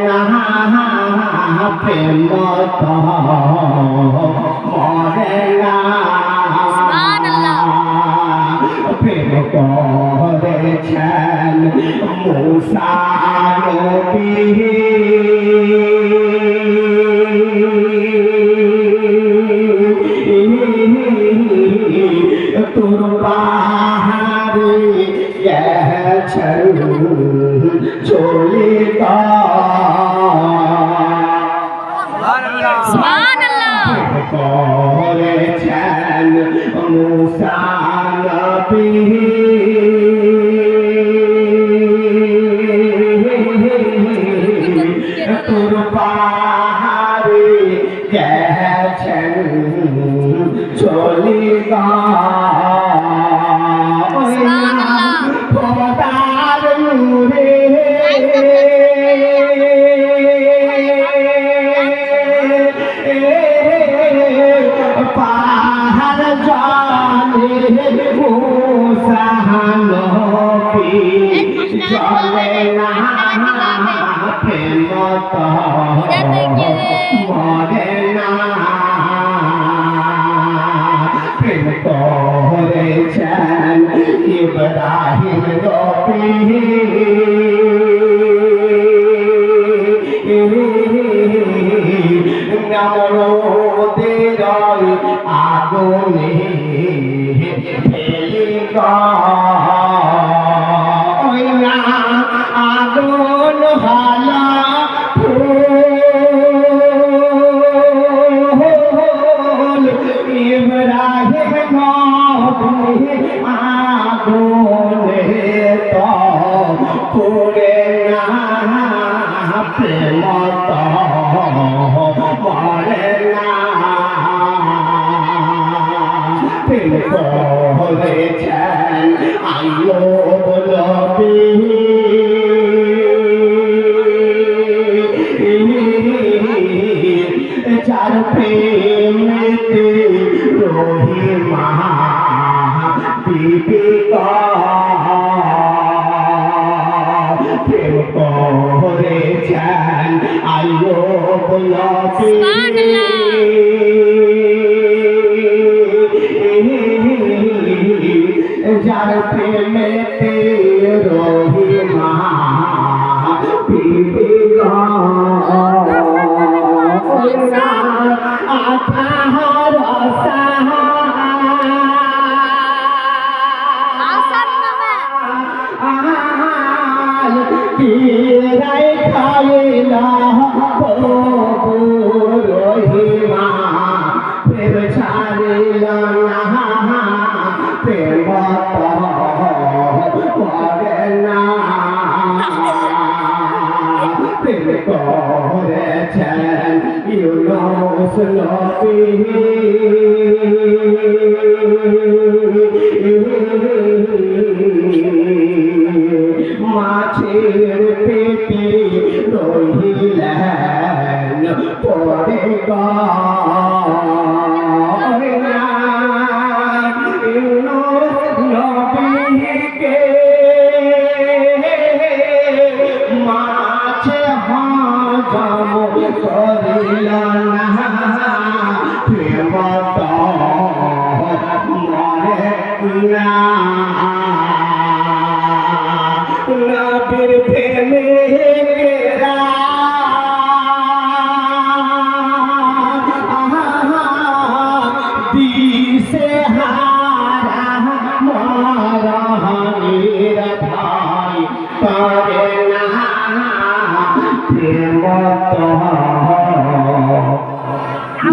না প্রেম তো মরে না প্রেম করেছেন মুসা নবী তোর পাহাড়ে গেছেন চলে করেছেন মুসা নবী তোর পাহাড়ে গেছেন চলে খোদার নূরে পাহাড় জানে মুসা নবী চলে না প্রেম তো মরে না প্রেম করেছেন ইব্রাহিম নবী নমরুদের আগুনে ফেলে না আগুন হালা ফুল ইব্রাহিম নবী আগুনে তো পুড়ে না প্রেম তো মরে না প্রেম করেছেন আইয়ুব নবী যার প্রেমেতে রহিমা বিবি প্রেম করেছেন আইয়ুব নবী যার প্রেমেতে রহিমা বিবি আঠার কিরাই খাইলা রহিমা প্রেম ছাড়িল না প্রেম করে না প্রেম করেছেন ইউনুস নবী মাছের পেটে রহিলেন পরে ইউনুস নবীকে মাছ হজম করিল না প্রেম তো মরে না নবীর প্রেমে দিশে হারা মরণের ভাই করে না প্রেম তো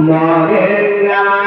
মরে না